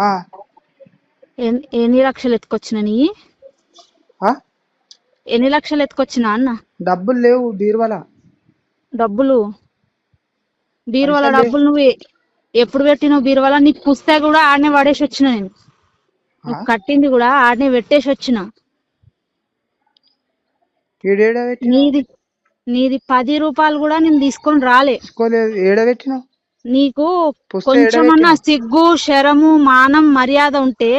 ఆ, ఎన్ని లక్షలు ఎత్తుకొచ్చిన నీ ఆ? ఎన్ని లక్షలు ఎత్తుకొచ్చినా అన్న డబ్బులు లేవు బీరువాల. డబ్బులు బీరువాల పైసలు లేవు. డబ్బులు నువ్వు ఎప్పుడు పెట్టినావు బీరువాల నీకు పుస్తక కూడా ఆడనే పడేసి వచ్చిన నేను ఆ? నువ్వు కట్టింది కూడా ఆడనే పెట్టేసి వచ్చిన ఏడ పెట్టినావు? నీది నీది 10 రూపాయలు కూడా నేను తీసుకొని రాలే. తీసుకోలేదు. ఏడ పెట్టినావు? నీకు పుస్తకం ఏడ కొంచెమన్నా పెట్టినావు? సిగ్గు శరము మానం మర్యాద ఉంటే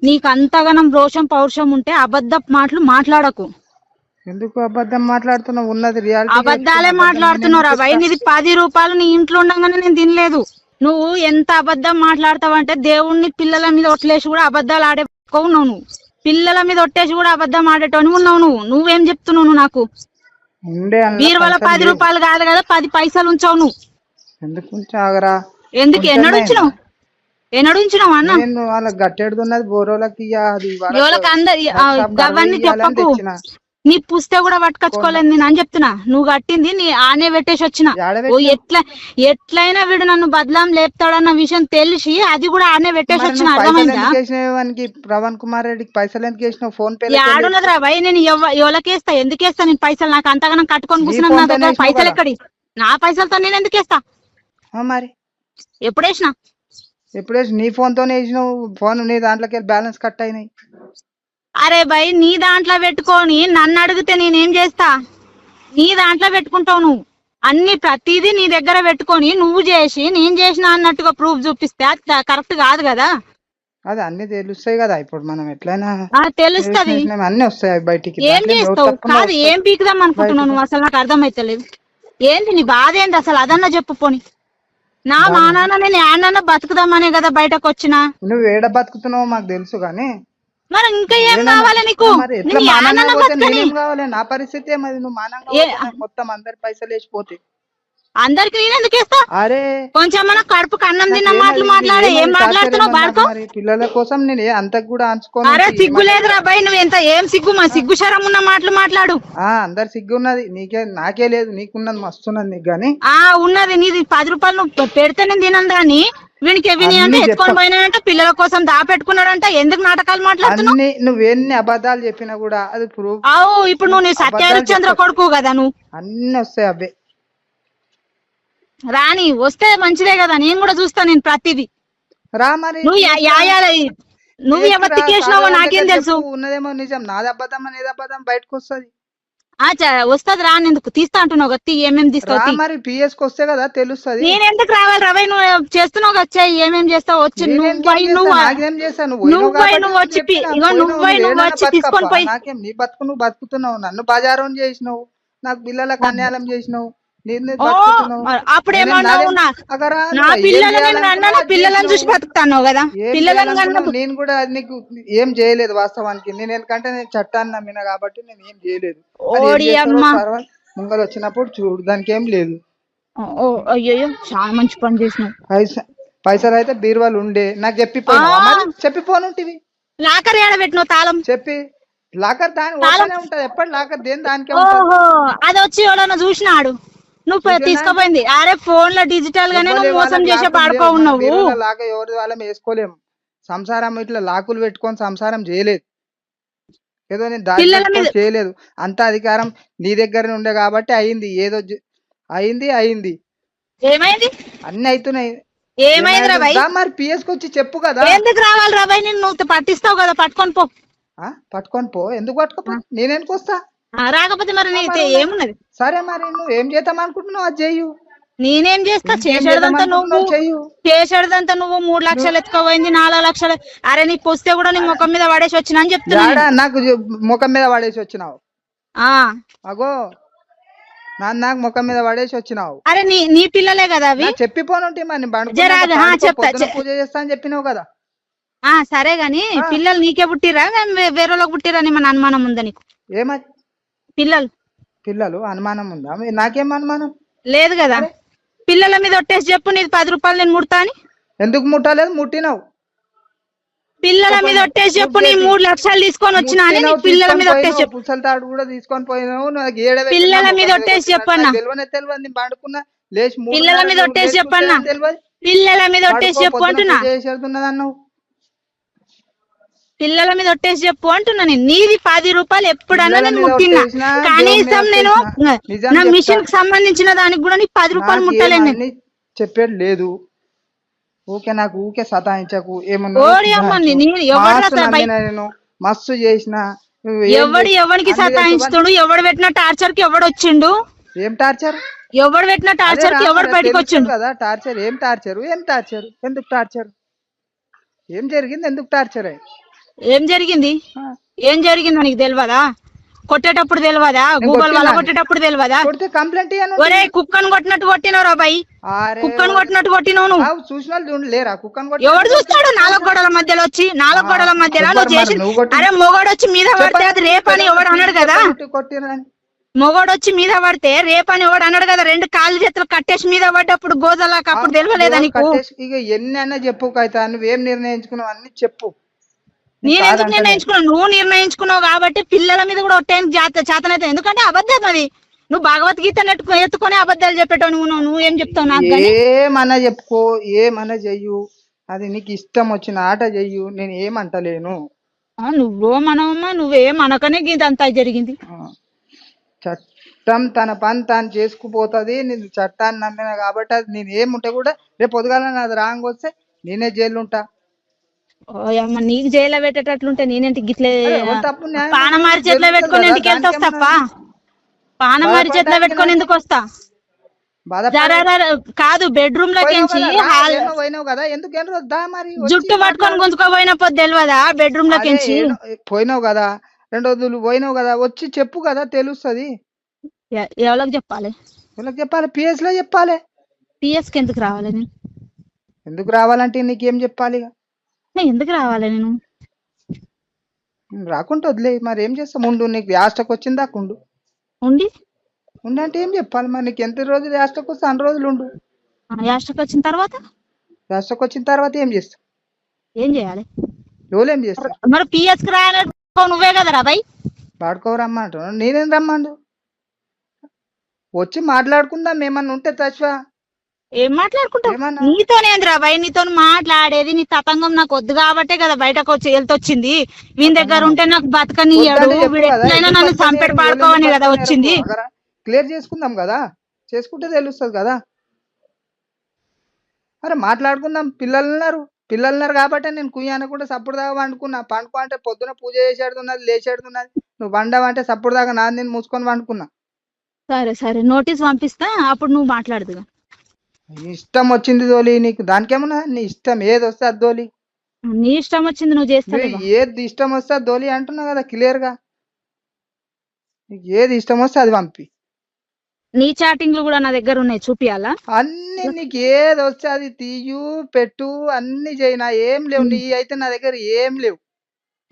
నీకు అంతగనం రోషం పౌరుషం ఉంటే అబద్ధపు మాటలు మాట్లాడకు. ఎందుకు అబద్ధం మాట్లాడుతున్నావు? ఉన్నది రియాలిటీ. అబద్ధాలే మాట్లాడుతున్నావు రాబాయ్. నీది 10 రూపాయలు నీ ఇంట్లో ఉండగానే నేను తినలేదు. నువ్వు ఎంత అబద్ధం మాట్లాడతావంటే దేవుణ్ణి పిల్లల మీద ఒట్లేసి కూడా అబద్ధాలు ఆడేకోవు నువ్వు. పిల్లల మీద ఒట్టేసి కూడా అబద్ధం ఆడేటోని ఉన్నావు నువ్వు. నువ్వేం చెప్తున్నావు నువ్వు నాకు? ఉండే బీరువాల 10 రూపాయలు కాదు కదా 10 పైసలు ఉంచావు నువ్వు. ఎందుకు ఉంచాగరా? ఎందుకు ఎన్నడు ఉంచినావు అన్న? నేను వాళ్ళకి గట్టెడుతున్నది బోరోలకి అది ఎవరికి అందరి గవన్నీ చెప్పకు. తెచ్చిన. నీ పుస్తక కూడా పట్టుకొచ్చుకోలేదు నేను అని చెప్తున్నా. నువ్వు కట్టింది నీ ఆనే పెట్టేసి వచ్చిన. ఓ ఎట్లయినా వీడు నన్ను బదలాం లేపుతాడన్న విషయం తెలిసి అది కూడా ఆనే పెట్టేసి వచ్చిన. అర్థమైందా? ప్రవణ్ కుమార్ రెడ్డికి పైసలు ఎందుకు వేసినావు? ఫోన్ పే ఆడున్నది రా భయ్. నేను ఎవరికేస్తా? ఎందుకేస్తా నేను పైసలు? నాకు అంతగానం కట్టుకొని కూర్చున్నాను. నా దగ్గర పైసలు ఎక్కడి? నా పైసలతో నేను ఎందుకు వేస్తా? మరి ఎప్పుడు వేసినా? ఎప్పుడు వేసి నీ ఫోన్ తోనే వేసినావు. ఫోన్ నీ దాంట్లోకి బ్యాలెన్స్ కట్ అయినాయి. అరే భయ్, నీ దాంట్లో పెట్టుకొని నన్ను అడిగితే నేనేం చేస్తా? నీ దాంట్లో పెట్టుకుంటావు నువ్వు అన్ని. ప్రతిదీ నీ దగ్గర పెట్టుకొని నువ్వు చేసి నేను చేసిన అన్నట్టుగా ప్రూఫ్ చూపిస్తే అది కరెక్ట్ కాదు కదా. అది అన్ని తెలుస్తాయి కదా. ఇప్పుడు మనం ఎట్లయినా తెలుస్తుంది. అన్ని వస్తాయి బయటికి. ఏం చేస్తావు? కాదు, ఏం పీకుదాం అనుకుంటున్నావు నువ్వు? అసలు నాకు అర్థమైతలేదు. ఏంటి నీ బాధ ఏంది అసలు? అదన్నా చెప్పు పోని. నా మా నాన్న నేను ఏడన్నా బతుకుదామనే కదా బయటకు వచ్చినా. నువ్వు ఏడ బతుకుతున్నావు మాకు తెలుసు కానీ మరి ఇంకా ఏం కావాలి నీకు? కావాలి? నా పరిస్థితి మరి నువ్వు మానంగా మొత్తం అందరి పైసలు వేసిపోతే అందరికి నేను ఎందుకు వేస్తా? అరే కొంచెం మన కడుపుకి అన్నం తిన్న మాటలు మాట్లాడే. ఏం మాట్లాడుతున్నావు బాడుకో? పిల్లల కోసం నేను అంత కూడా అంచుకోను. అరే సిగ్గు లేదురా బాయ్. నువ్వు ఎంత ఏం సిగ్గు? మా సిగ్గు శరం ఉన్న మాటలు మాట్లాడు. అందరు సిగ్గు ఉన్నది. నాకే లేదు. నీకున్నది మస్తున్నది నీకు గానీ. ఉన్నది. నీది 10 రూపాయలు నువ్వు పెడితే నేను తినను కానీ వీనికి విని అంటే ఎత్తుకొని పోయినాడంట, పిల్లల కోసం దాపెట్టుకున్నాడంట. ఎందుకు నాటకాలు మాట్లాడుతున్నావు? నువ్వెన్ని అబద్ధాలు చెప్పినా కూడా అది ప్రూఫ్. ఇప్పుడు నువ్వు సత్యహరిశ్చంద్ర కొడుకు కదా. నువ్వు అన్ని వస్తాయి అవే. రాని వస్తే మంచిదే కదా. నేను కూడా చూస్తాను. నేను ప్రతిదీ రా. మరి నువ్వు ఎవరికి చేసినావో నాకేం తెలుసు? ఉన్నదేమో నిజం. నాది అబద్ధం అనేది అబద్ధం బయటకు వస్తుంది. వస్తుంది. రానెందుకు తీస్తా అంటున్నావు కదా? ఏమేమి తీసుకోవచ్చు? మరి పిఎస్ కి వస్తే కదా తెలుస్తుంది. నేను ఎందుకు రావాలి రవై? నువ్వు చేస్తున్నావు కదా. ఏమేమి చేస్తావు? వచ్చి నువ్వు వచ్చి తీసుకొని పోయి నాకేం నీ బతుకు నువ్వు బతుకుతున్నావు. నన్ను బజారం చేసినావు. నాకు పిల్లలకు అన్యాయం చేసినావు. అప్పుడేమన్నావు? నా పిల్లలను చూసి బతుకుతాను కదా. నేను కూడా నీకు ఏం చేయలేదు వాస్తవానికి. నేను ఎందుకంటే నేను చట్టాన్ని నమ్మిన కాబట్టి నేను ఏం చేయలేదు. ముంగలు వచ్చినప్పుడు చూడు, దానికి ఏం లేదు. అయ్యో చాలా మంచి పని చేసినావు. పైసలు అయితే బీరువాలు ఉండే నాకు చెప్పిపోనుంటివి. లాకర్ ఏడ పెట్టినావు తాళం? చెప్పి లాకర్ దాని ఉంటది. ఎప్పటి లాకర్ దేని దానికే. అది వచ్చి ఎవడన్నా చూసినాడు నువ్వు తీసుకుపోయింది. అరే ఫోన్ లో డిజిటల్ గానే నువ్వు మోసం చేసే పాడుకో ఉన్నావు. లాగా ఎవరి వాళ్ళం వేసుకోలేము. సంసారం ఇట్లా లాకులు పెట్టుకొని సంసారం చేయలేదు. ఏదో నేను దాని చేయలేదు. అంత అధికారం నీ దగ్గర ఉండే కాబట్టి అయింది. ఏదో అయింది. ఏమైంది? అన్ని అవుతున్నాయి. ఏమైంది రా భయ్? మరి పిఎస్ కి వచ్చి చెప్పు కదా. ఎందుకు రావాలి రా భయ్? నువ్వు పట్టిస్తావు కదా. పట్టుకొని పో. ఎందుకు పట్టుకోపో? నేను ఎందుకు వస్తా? రాకపోతే మరి ఏమున్నది? సరే మరి నువ్వు ఏం చేద్దాం అనుకుంటున్నావు అది చెయ్యు. నేనేం చేస్తా? చేసేదంతా నువ్వు 3 లక్షలు ఎత్తుకోపోయింది. 4 లక్షలు. అరే నీకు పుస్తే కూడా నీ ముఖం మీద పడేసి వచ్చినా అని చెప్తున్నా. నాకు ముఖం మీద పడేసి వచ్చినావు? అగో నాకు ముఖం మీద పడేసి వచ్చినావు. అరే నీ పిల్లలే కదా అవి. చెప్పిపోనుంటే మరి పూజ చేస్తా అని చెప్పినావు కదా. సరే గాని పిల్లలు నీకే పుట్టిరా వేరేలోకి పుట్టిరా అని మన అనుమానం ఉందా నీకు? ఏమది పిల్లలు అనుమానం ఉందా? నాకేం అనుమానం లేదు కదా. పిల్లల మీద ఒట్టేసి చెప్పు నీది 10 రూపాయలు నేను ముడతా అని. ఎందుకు ముట్టలేదు? ముట్టినావు. పిల్లల మీద ఒట్టేసి చెప్పు నీ 3 లక్షలు తీసుకొని వచ్చినా అని. పిల్లల మీద ఒట్టేసి చెప్పు. పుసల తాడు కూడా తీసుకొని పోయినావు. పిల్లల మీద ఒట్టేసి చెప్పన్నా. తెలియదు పండుకున్నా లేచి పిల్లల మీద ఒట్టేసి చెప్పన్నా. పిల్లల మీద ఒట్టేసి చెప్పు అంటున్నా. చేసేస్తున్నదన్నావు. పిల్లల మీద ఒట్టేసి చెప్పు అంటున్నా నేను. నీది 10 రూపాయలు ఎప్పుడన్నా నేను ముట్టినా, కనీసం నేను నా మిషన్ కి సంబంధించిన దానికి కూడా నీకు 10 రూపాయలు ముట్టలేను నేను. చెప్పేది లేదు. ఊకే నాకు ఊకే సతాయించకు. నేను మస్తు చేసిన. ఎవడికి సతాయించుతాడు? ఎవడు పెట్టిన టార్చర్ కి ఎవడు వచ్చిండు? ఏం టార్చర్? ఎవడు పెట్టిన టార్చర్ కి ఎవడు బయటకు వచ్చిండు కదా? టార్చర్ ఏం టార్చర్? ఏం టార్చర్? ఎందుకు టార్చర్? ఏం జరిగింది? ఎందుకు టార్చర్? ఏం జరిగింది? ఏం జరిగిందో నీకు తెలియదా? కొట్టేటప్పుడు తెలియదా? గూగుల్ వల్ల కొట్టేటప్పుడు తెలియదా? కంప్లైంట్ ఒరే కుక్కను కొట్టినట్టు కొట్టినవు రా బాయ్, కుక్కను కొట్టినట్టు కొట్టినవు నువ్వు. చూసిన లేరా కుక్కను? ఎవడు చూస్తాడు? 4 గోడల మధ్యలో వచ్చి 4 గోడల మధ్యలో చేసి, అరే మొగోడు వచ్చి మీద పడితే అది రేపని ఎవడు అన్నాడు కదా? మొగోడు వచ్చి మీద పడితే రేపని ఎవడు అన్నాడు కదా? 2 కాళ్ళు చేతులు కట్టేసి మీద పడ్డప్పుడు గోదలాక అప్పుడు తెలియలేదా నీకు? ఇక ఎన్ని అన్నా చెప్పు కైతా, నువ్వేం నిర్ణయించుకున్నావు అన్ని చెప్పు. నేనెందుకు నిర్ణయించుకున్నావు? నువ్వు నిర్ణయించుకున్నావు కాబట్టి పిల్లల మీద కూడా ఒట్టేందుకు చేతనైతే. ఎందుకంటే అబద్ధం అది. నువ్వు భగవద్గీత ఎత్తుకొని అబద్ధాలు చెప్పేటో నువ్వేం చెప్తావు నాకు? ఏమన్నా చెప్పుకో, ఏమన్నా చెయ్యు, అది నీకు ఇష్టం వచ్చిన ఆట చెయ్యు, నేను ఏమంటలేను. నువ్వు మనవమ్మా, నువ్వేమనకనే ఇదంతా జరిగింది. చట్టం తన పని తాను చేసుకుపోతుంది. నేను చట్టాన్ని నమ్మిన కాబట్టి అది నేను ఏముంటే కూడా రేపు పొద్దుగాల నాది రాంగ్ వస్తే నేనే జైలు ఉంటా. అమ్మ నీకు జైల్లో పెట్టేటట్లుంటే నేనేంటి గిట్లే పానమారి చేతిలో పెట్టుకుని ఇంటికి వెళ్తావు తప్ప? పానమారి చేతిలో పెట్టుకొని ఎందుకు వస్తా? కాదు, బెడ్రూమ్ లోకి జుట్టు పట్టుకొని గుంజుకోపోయిన పొద్దు తెలియదా? బెడ్రూమ్ లోకి పోయినావు కదా, 2 రోజులు పోయినావు కదా, వచ్చి చెప్పు కదా, తెలుస్తుంది. ఎవరికి చెప్పాలి? ఎవరికి చెప్పాలి? పిఎస్ లో చెప్పాలి. పిఎస్ కి ఎందుకు రావాలి నేను? ఎందుకు రావాలంటే నీకేం చెప్పాలి? ఎందుకు రావాలి నేను? రాకుంటే వదిలే. మరి ఏం చేస్తా? ముందు నీకు యాస్టకు వచ్చింది దాకుండు. ఉండి అంటే ఏం చెప్పాలి? మరి నీకు ఎంత రోజులు యాస్టకు వస్తే అన్ని రోజులు ఉండు. యాస్టకు వచ్చిన తర్వాత ఏం చేస్తావు? ఏం చేయాలి? ఎవరేం చేస్తారు? మరి పిఎస్ కి రాయన నువ్వే కదా రాబాయ్? వాడుకో రమ్మంటావు, నేనేం రమ్మండు? వచ్చి మాట్లాడుకుందాం. ఏమన్నా ఉంటే తచ్వా. ఏం మాట్లాడుకుంటావు? నీతోనేంద్రా బాయ్, నీతో మాట్లాడేది. నీ తతంగం నాకు వద్దు కాబట్టే కదా బయటకు వచ్చి వెళ్తొచ్చింది. వీని దగ్గర ఉంటే నాకు బతకనియ్యాడు, వీడు ఎట్లయినా నన్ను చంపెడు పాడుకోవని కదా వచ్చింది. క్లియర్ చేసుకుందాం కదా, చేసుకుంటే తెలుస్తుంది కదా. అరే మాట్లాడుకుందాం. పిల్లలున్నారు కాబట్టి నేను కుయ్యాన కూడా సప్పుడు దాకా వండుకున్నా. పండుకో అంటే పొద్దున పూజ చేసేడుతున్నది, లేచేడుతున్నది. నువ్వు వండవంటే సప్పుడు దాకా నాది నేను మూసుకొని వండుకున్నా. సరే నోటీస్ పంపిస్తా, అప్పుడు నువ్వు మాట్లాడదుగా. ఇష్టం వచ్చింది దోలి నీకు. దానికేమన్నా నీ ఇష్టం ఏది వస్తే అది దోలి. నీ ఇష్టం వచ్చింది నువ్వు చేస్తావు. ఏది ఇష్టం వస్తే అది దోలి అంటున్నావు కదా క్లియర్ గా. నీకు ఏది ఇష్టం వస్తే అది పంపి. నీ చాటింగ్లు కూడా నా దగ్గర ఉన్నాయి, చూపియాలా? అన్ని నీకు ఏది వస్తే అది తీయు పెట్టు, అన్ని చేయి. నా ఏం లేవు, నీ అయితే నా దగ్గర ఏం లేవు.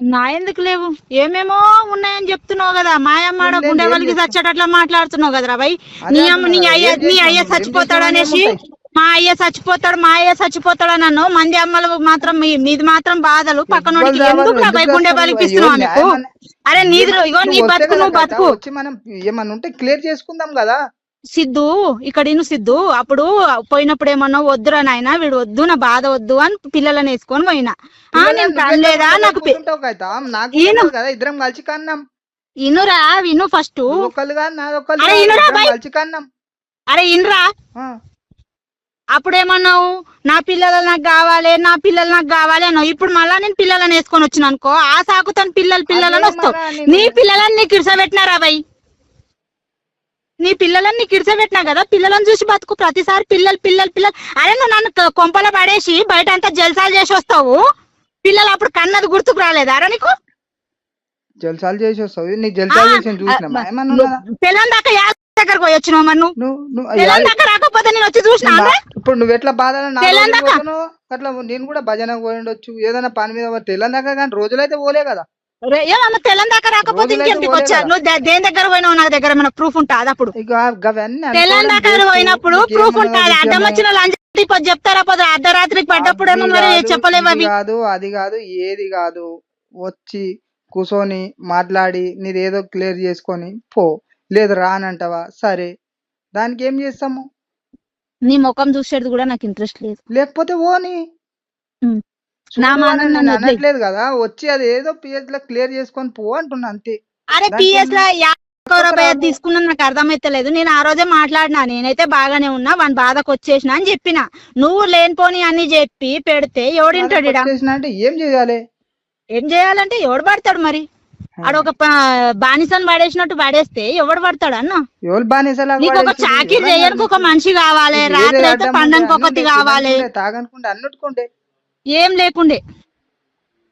నా ఎందుకు లేవు? ఏమేమో ఉన్నాయని చెప్తున్నావు కదా. మాయమ్మాడ గుండె వాళ్ళకి చచ్చేటట్లా మాట్లాడుతున్నావు కదరా భయ్. నీ అయ్య చచ్చిపోతాడు అనేసి, మా అయ్య చచ్చిపోతాడు అని అన్నావు. మంది అమ్మలు మాత్రం మీది మాత్రం బాధలు పక్కన ఎందుకు రా భయ్ గుండె వాళ్ళకి ఇస్తున్నావు నీకు? అరే నీది ఇగో, నీ బతుకు నువ్వు బతుకు. మనం ఏమన్నా ఉంటే క్లియర్ చేసుకుందాం కదా. సిద్ధు ఇక్కడ సిద్ధు అప్పుడు పోయినప్పుడు ఏమన్నా వద్దురా నాయన, వీడు వద్దు, నా బాధ వద్దు అని పిల్లలని వేసుకొని పోయినా. నేను కనలేదా? నాకు ఇద్దరం కలిసి కన్నాం. ఇనురా, విను ఫస్ట్. అరే ఇనురా, అప్పుడేమన్నావు నా పిల్లలు నాకు కావాలి అన్నావు. ఇప్పుడు మళ్ళా నేను పిల్లలని వేసుకొని వచ్చిన అనుకో, ఆ సాకుతో పిల్లలని వస్తావు. నీ పిల్లలని నీకు ఇడిసబెట్టినారా బాయ్? నీ పిల్లలని నీకు ఇడిసబెట్టినా కదా. పిల్లలను చూసి బతుకు. ప్రతిసారి పిల్లలు. అరే నువ్వు నన్ను కొంపల పడేసి బయట అంతా జల్సాలు చేసి వస్తావు. పిల్లలు అప్పుడు కన్నది గుర్తుకు రాలేదా రా నీకు? జల్సాలు చేసి వస్తావు. నీకు జల్సాలు చేసి చూసినా పిల్లల దాకా దగ్గరకు పోయి వచ్చినావు. మరి నువ్వు పిల్లల దాకా రాకపోతే నేను వచ్చి చూసినా. ఇప్పుడు నువ్వు ఎట్లా బాధ అట్లా నేను కూడా భజనకు పోయి ఉండొచ్చు, ఏదైనా పని మీద తెల్లం దాకా. కానీ రోజులైతే పోలే కదా. తెల్లం దాకా రాకపోతే ఇంకెందుకు వచ్చా? నువ్వు దేని దగ్గర పోయినావు? నా దగ్గర ఏమైనా ప్రూఫ్ ఉంటుంది? అప్పుడు తెల్లం దాకా పోయినప్పుడు ప్రూఫ్ ఉంటుంది. అడ్డం వచ్చిన లంచ్ చెప్తారా? పోతే అర్ధరాత్రికి పడ్డప్పుడు మరి చెప్పలేవు. అది కాదు ఏది కాదు, వచ్చి కూర్చొని మాట్లాడి నీదేదో క్లియర్ చేసుకొని పో. లేదు రానంటావా? సరే, దానికి ఏం చేస్తాము? నీ ముఖం చూసేది కూడా నాకు ఇంట్రెస్ట్ లేదు. లేకపోతే ఓని నా చూడు మాట అని నేను నన్ను వదిలేయ్. అనట్లేదు కదా, వచ్చి అది ఏదో పిహెచ్ లో క్లియర్ చేసుకొని పో అంటున్నా అంతే. అరే దానికి పిఎస్ లా ఒక్కొక్క తీసుకున్నా నాకు అర్థమైతలేదు. నేను ఆ రోజే మాట్లాడినా, నేనైతే బాగానే ఉన్నా, వాని బాధకు వచ్చేసిన అని చెప్పిన. నువ్వు లేనిపోని అని చెప్పి పెడితే ఎవడింటాడు ఈడ? వచ్చేసిన అంటే ఏం చేయాలి? ఏం చేయాలంటే ఎవడు పడతాడు మరి? ఆడొక బానిసని పడేసినట్టు పడేస్తే ఎవడు పడతాడు అన్న? ఎవరు బానిసలా నీకు ఒక చాకిరి చేయడానికి ఒక మనిషి కావాలి, రాత్రి అయితే పండడానికి ఒకటి కావాలి, తాగనుకుంటే అన్నుకుంటే ఏం లేకుండే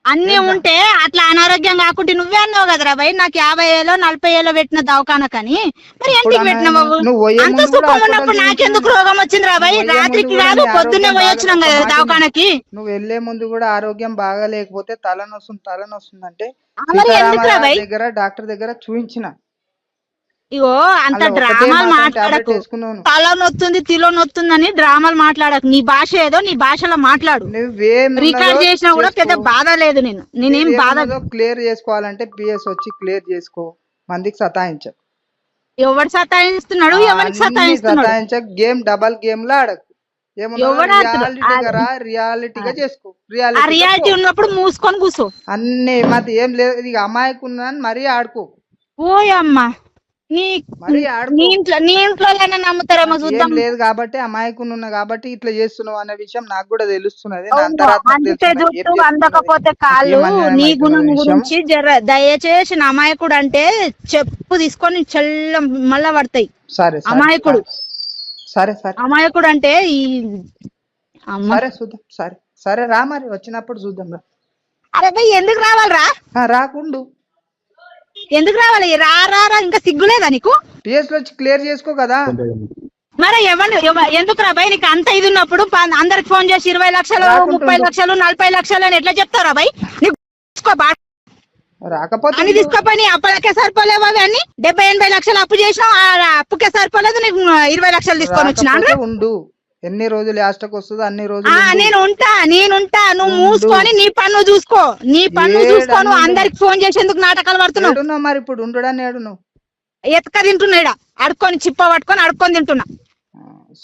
అన్ని ఉంటే అట్లా అనారోగ్యం కాకుంటే నువ్వే అన్నావు కదరా భయ్, నాకు 50,000 40,000 పెట్టిన దవాఖానకి. మరి ఎందుకు పెట్టినావు? అంత సుఖం ఉన్నప్పుడు నాకెందుకు రోగం వచ్చింది రా భయ్? రాత్రికి కాదు పొద్దున్నే పోయి వచ్చినాం కదా దవాఖానకి. నువ్వు వెళ్లే ముందు కూడా ఆరోగ్యం బాగా లేకపోతే తలనొస్తుంది అంటే దగ్గర డాక్టర్ దగ్గర చూపించిన. ఇగో అంత డ్రామాలు మాట్లాడకు. తల నొత్తుంది తిలో నొత్తుందని డ్రామాలు మాట్లాడకు. నీ భాష ఏదో నీ భాషలో మాట్లాడు. రికార్డ్ చేసినా కూడా పెద్ద బాధ లేదు. నేనేం బాధ క్లియర్ చేసుకోవాలంటే పిఎస్ వచ్చి క్లియర్ చేసుకో. మందికి సతాయించ. ఎవడు సతాయిస్తున్నాడు? ఎవరికి సతాయిస్తున్నాడు? గేమ్ డబల్ గేమ్ లో ఆడకు. రియాలిటీగా చేసుకో. రియాలిటీ ఉన్నప్పుడు మూసుకొని కూర్చో. అన్ని మతి ఏం లేదు. ఇక అమాయకున్నాను మరీ ఆడుకో. ఓయమ్మా నీ ఇంట్లో నమ్ముతారేమో చూద్దాం. లేదు కాబట్టి అమాయకున్నా కాబట్టి ఇట్లా చేస్తున్నావు అనే విషయం నాకు కూడా తెలుస్తున్నది. అందకపోతే కాళ్ళు నీ గుణం గురించి దయచేసి అమాయకుడు అంటే చెప్పు తీసుకొని చెల్ల మళ్ళా పడతాయి. సరే అమాయకుడు సరే సరే అమాయకుడు అంటే ఈ సరే చూద్దాం. సరే సరే రా, మరి వచ్చినప్పుడు చూద్దాం రా. అరే భయ్ ఎందుకు రావాలరా? రాకుండు. ఎందుకు రావాలి? రా రా రా, ఇంకా సిగ్గులేదా నీకు? పిఎస్ లో వచ్చి క్లియర్ చేసుకో కదా. మరి ఎందుకు రా భయ్? నీకు అంత ఇది ఉన్నప్పుడు అందరికి ఫోన్ చేసి 20 లక్షలు 30 లక్షలు 40 లక్షలు అని ఎట్లా చెప్తారా భయ్? రాకపోతే అని తీసుకోపోయి అప్పులకే సరిపోలేవు. అవి అన్ని 70-80 లక్షలు అప్పు చేసినావు, అప్పుకే సరిపోలేదు, నీకు 20 లక్షలు తీసుకొని వచ్చినా. ఉండు, ఎన్ని రోజులు లాస్ట్కి వస్తుందో అన్ని రోజులు నేనుంటా. నువ్వు మూసుకొని నీ పన్ను చూసుకో. నువ్వు అందరికి ఫోన్ చేసేందుకు నాటకాలు పడుతున్నావు. మరి ఇప్పుడు ఉండడాన్ని ఏడును ఎతక తింటున్నాడా? అడుక్కొని చిప్ప పట్టుకొని అడుక్కొని తింటున్నా.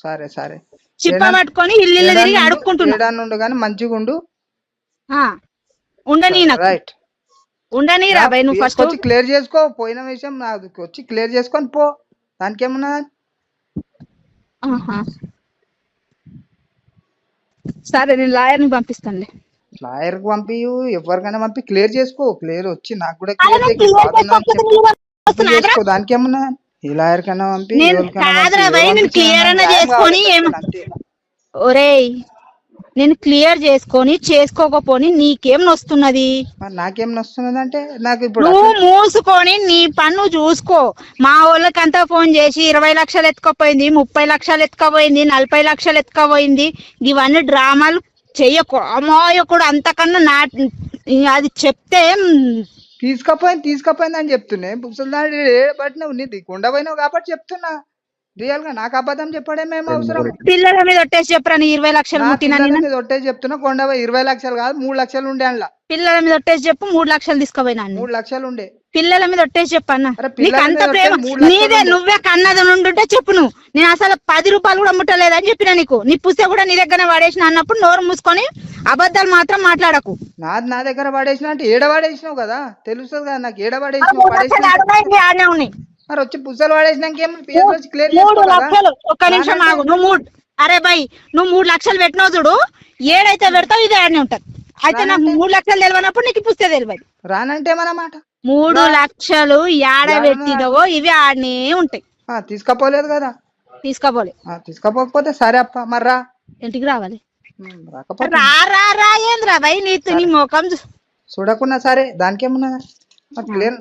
సరే సరే చిప్ప పట్టుకొని ఇల్లు తిరిగి అడుక్కుంటున్నా. కానీ మంచిగా ఉండు. ఉండని రైట్ ఉండని రా భయ్. నువ్వు ఫస్ట్ వచ్చి క్లియర్ చేసుకో. పోయిన విషయం నాకు వచ్చి క్లియర్ చేసుకొని పో. దానికి ఏమన్నా సరే నేను లాయర్ ని పంపిస్తానులే. లాయర్ కి పంపి ఎవరికైనా పంపి క్లియర్ చేసుకో. క్లియర్ వచ్చి నాకు కూడా చేసుకో. దానికి ఏమన్నా ఈ లాయర్ కన్నా పంపి క్లియర్ అన్నా చేసుకొని ఒరేయ్ నేను క్లియర్ చేసుకొని చేసుకోకపోని నీకేం నొస్తున్నది? నాకేం నొస్తున్నది అంటే నాకు ఇప్పుడు నువ్వు మూసుకొని నీ పన్ను చూసుకో. మా వాళ్ళకంతా ఫోన్ చేసి 20 లక్షలు ఎత్తుకపోయింది, 30 లక్షలు ఎత్తుకపోయింది, 40 లక్షలు ఎత్తుకపోయింది, ఇవన్నీ డ్రామాలు చెయ్యకు. అమాయకుడు అంతకన్నా అది చెప్తే తీసుకపోయింది అని చెప్తున్నాయి. బట్ నువ్వు నీది కొండపోయినావు కాబట్టి చెప్తున్నా. రియల్ గా నాకు అబద్ధం చెప్పడమేమో అవసరం? పిల్లల మీద ఒట్టేసి చెప్పరా 20 లక్షలు ఒట్టేసి చెప్తున్నా. కొండ 20 లక్షలు కాదు 3 లక్షలు ఉండే అందులో. పిల్లల మీద ఒట్టేసి చెప్పు 3 లక్షలు తీసుకుపోయినా. 3 లక్షలు ఉండే పిల్లల మీద ఒట్టేసి చెప్పన్నా. నీకు అంత ప్రేమ నీదే, నువ్వే కన్నది నుండుంటే చెప్పు. నువ్వు నేను అసలు 10 రూపాయలు కూడా ముట్టలేదని చెప్పినా నీకు. నీ పుస్తక కూడా నీ దగ్గర పడేసిన అన్నప్పుడు నోరు మూసుకొని అబద్ధాలు మాత్రం మాట్లాడకు. నా దగ్గర పడేసిన అంటే ఏడ పడేసినావు కదా తెలుస్తుంది కదా నాకు. ఏడ పడేసినావు మరి వచ్చి పుస్తకాలు పడేసినాక 3 లక్షలు. ఒక్క నిమిషం ఆగు. నువ్వు అరే బై నువ్వు 3 లక్షలు పెట్టినావు చూడు, ఏడైతే పెడతావు ఇది ఆడనే ఉంటది. అయితే నాకు 3 లక్షలు తెలియనప్పుడు నీకు పుస్తక తెలియదు. రానంటే మనమాట 3 లక్షలు ఏడ పెట్టినవో ఇవి ఆడనే ఉంటాయి. తీసుకపోలేదు కదా. తీసుకోపోకపోతే సరే అప్ప మరి రా. ఇంటికి రావాలి. రా ఏంద్రా బై నీ ముఖం చూడకున్నా సరే దానికేమున్నా క్లియర్